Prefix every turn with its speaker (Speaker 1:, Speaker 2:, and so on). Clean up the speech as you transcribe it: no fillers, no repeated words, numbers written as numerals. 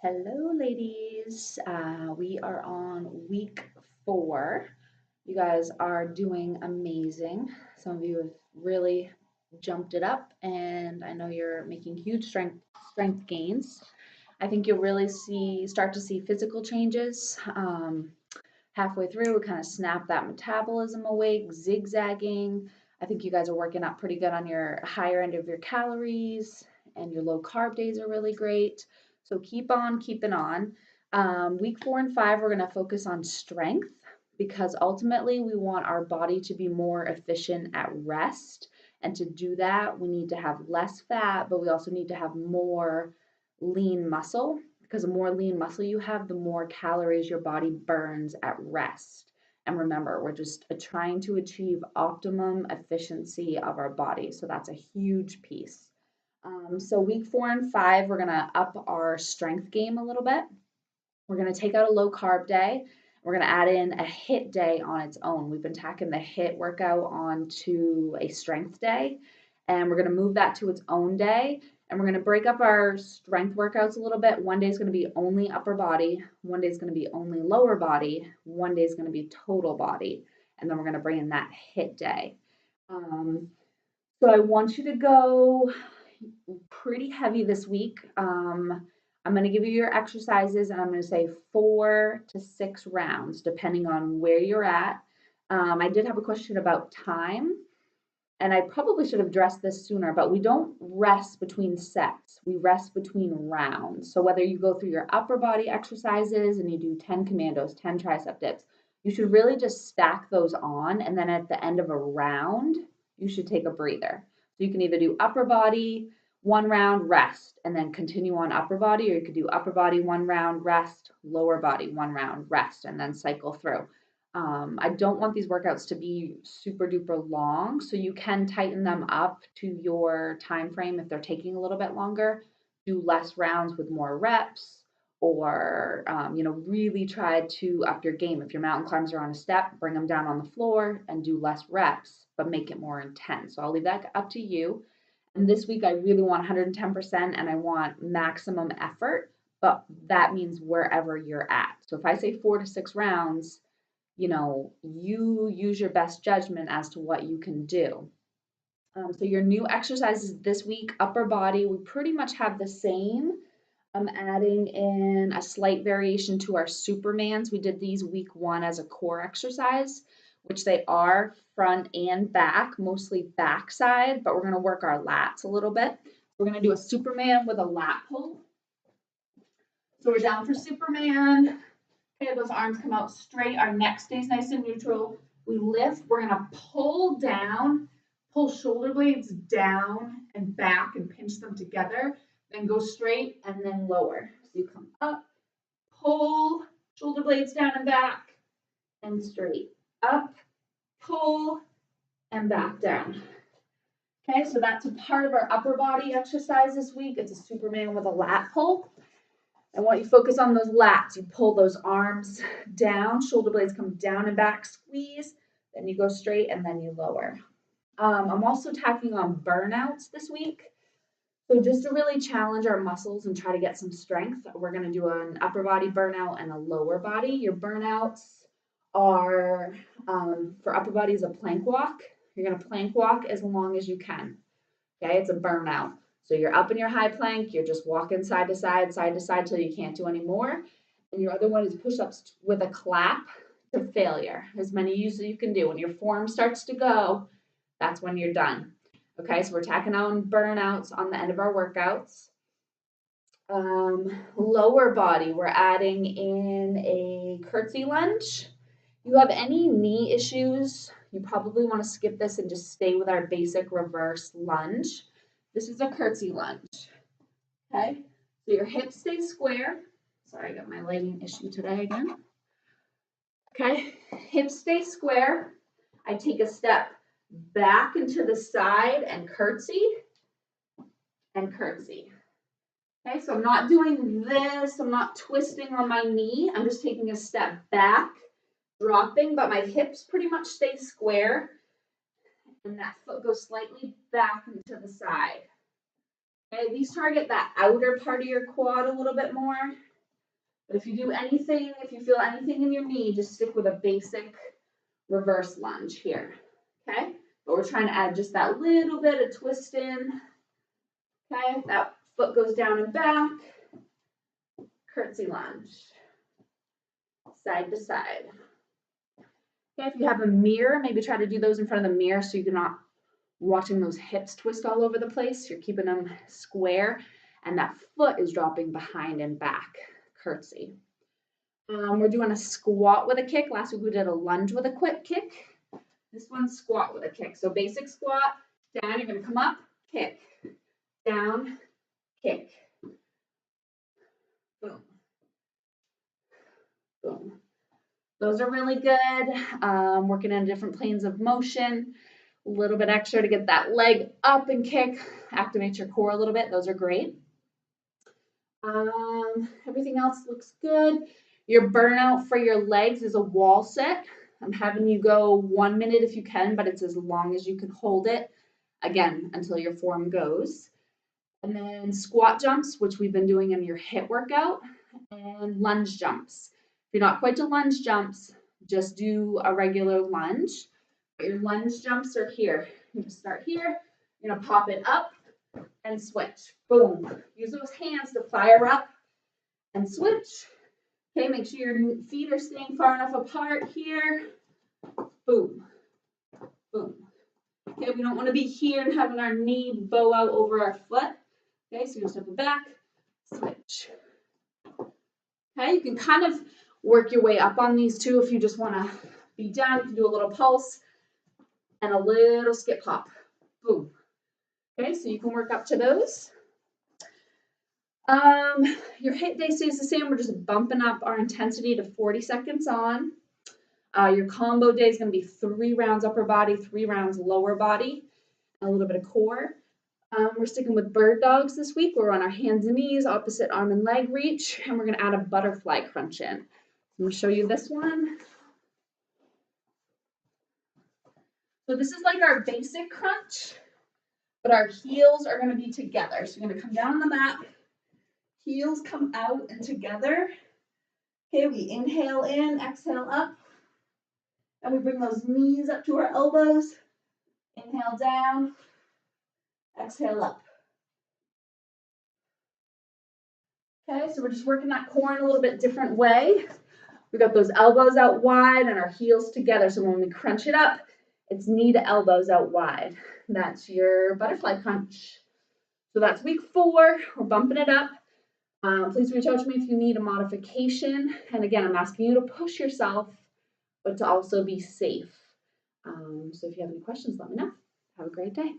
Speaker 1: Hello, ladies. We are on week 4. You guys are doing amazing. Some of you have really jumped it up, and I know you're making huge strength gains. I think you'll really start to see physical changes. Halfway through, we kind of snap that metabolism awake, zigzagging. I think you guys are working out pretty good on your higher end of your calories, and your low carb days are really great. So keep on keeping on. Week 4 and 5, we're going to focus on strength because ultimately we want our body to be more efficient at rest. And to do that, we need to have less fat, but we also need to have more lean muscle because the more lean muscle you have, the more calories your body burns at rest. And remember, we're just trying to achieve optimum efficiency of our body. So that's a huge piece. So week 4 and 5, we're going to up our strength game a little bit. We're going to take out a low carb day. We're going to add in a HIIT day on its own. We've been tacking the HIIT workout onto a strength day, and we're going to move that to its own day. And we're going to break up our strength workouts a little bit. One day is going to be only upper body. One day is going to be only lower body. One day is going to be total body. And then we're going to bring in that HIIT day. So I want you to go pretty heavy this week. I'm going to give you your exercises and I'm going to say 4 to 6 rounds, depending on where you're at. I did have a question about time, and I probably should have addressed this sooner, but we don't rest between sets. We rest between rounds. So whether you go through your upper body exercises and you do 10 commandos, 10 tricep dips, you should really just stack those on. And then at the end of a round, you should take a breather. So you can either do upper body, 1 round, rest, and then continue on upper body, or you could do upper body, 1 round, rest, lower body, 1 round, rest, and then cycle through. I don't want these workouts to be super duper long, so you can tighten them up to your time frame if they're taking a little bit longer. Do less rounds with more reps, or really try to up your game. If your mountain climbers are on a step, bring them down on the floor and do less reps, but make it more intense. So I'll leave that up to you. And this week, I really want 110% and I want maximum effort, but that means wherever you're at. So if I say 4 to 6 rounds, you use your best judgment as to what you can do. So your new exercises this week, upper body, we pretty much have the same. I'm adding in a slight variation to our Supermans. We did these week 1 as a core exercise, which they are front and back, mostly back side, but we're going to work our lats a little bit. We're going to do a Superman with a lat pull. So we're down for Superman. Okay, those arms come out straight. Our neck stays nice and neutral. We lift. We're going to pull down, pull shoulder blades down and back and pinch them together. Then go straight and then lower. So you come up, pull, shoulder blades down and back, and straight. Up, pull, and back down. Okay, so that's a part of our upper body exercise this week. It's a Superman with a lat pull. I want you to focus on those lats. You pull those arms down, shoulder blades come down and back, squeeze, then you go straight and then you lower. I'm also tacking on burnouts this week. So just to really challenge our muscles and try to get some strength, we're going to do an upper body burnout and a lower body. Your burnouts are, for upper body, is a plank walk. You're going to plank walk as long as you can. Okay, it's a burnout. So you're up in your high plank, you're just walking side to side till you can't do any more. And your other one is push-ups with a clap to failure, as many as you can do. When your form starts to go, that's when you're done. Okay, so we're tacking on burnouts on the end of our workouts. Lower body, we're adding in a curtsy lunge. If you have any knee issues, you probably want to skip this and just stay with our basic reverse lunge. This is a curtsy lunge. Okay, so your hips stay square. Sorry, I got my lighting issue today again. Okay, hips stay square. I take a step back and to the side and curtsy and curtsy. Okay, so I'm not doing this. I'm not twisting on my knee. I'm just taking a step back, dropping, but my hips pretty much stay square. And that foot goes slightly back and to the side. Okay, these target that outer part of your quad a little bit more. But if you do anything, if you feel anything in your knee, just stick with a basic reverse lunge here, okay? But we're trying to add just that little bit of twist in, okay? That foot goes down and back, curtsy lunge, side to side. Okay, if you have a mirror, maybe try to do those in front of the mirror so you're not watching those hips twist all over the place. You're keeping them square, and that foot is dropping behind and back, curtsy. We're doing a squat with a kick. Last week we did a lunge with a quick kick. This one's squat with a kick. So basic squat, down, you're gonna come up, kick, down, kick, boom, boom. Those are really good. Working in different planes of motion, a little bit extra to get that leg up and kick, activate your core a little bit. Those are great. Everything else looks good. Your burnout for your legs is a wall sit. I'm having you go 1 minute if you can, but it's as long as you can hold it, again, until your form goes. And then squat jumps, which we've been doing in your HIIT workout, and lunge jumps. If you're not quite to lunge jumps, just do a regular lunge. But your lunge jumps are here. You're gonna start here, you're gonna pop it up and switch. Boom. Use those hands to fire up and switch. Okay, make sure your feet are staying far enough apart here. Boom, boom. Okay, we don't want to be here and having our knee bow out over our foot. Okay, so you're gonna step it back, switch. Okay, you can kind of work your way up on these two if you just want to be down. You can do a little pulse and a little skip hop. Boom. Okay, so you can work up to those. Your HIIT day stays the same. We're just bumping up our intensity to 40 seconds on. Your combo day is going to be 3 rounds upper body, 3 rounds lower body, and a little bit of core. We're sticking with bird dogs this week. We're on our hands and knees, opposite arm and leg reach, and we're going to add a butterfly crunch in. I'm going to show you this one. So this is like our basic crunch, but our heels are going to be together. So you're going to come down on the mat, heels come out and together. Okay, we inhale in, exhale up, and we bring those knees up to our elbows. Inhale down, exhale up. Okay, so we're just working that core in a little bit different way. We got those elbows out wide and our heels together. So when we crunch it up, it's knee to elbows out wide. That's your butterfly crunch. So that's week 4. We're bumping it up. Please reach out to me if you need a modification. And again, I'm asking you to push yourself, but to also be safe. So if you have any questions, let me know. Have a great day.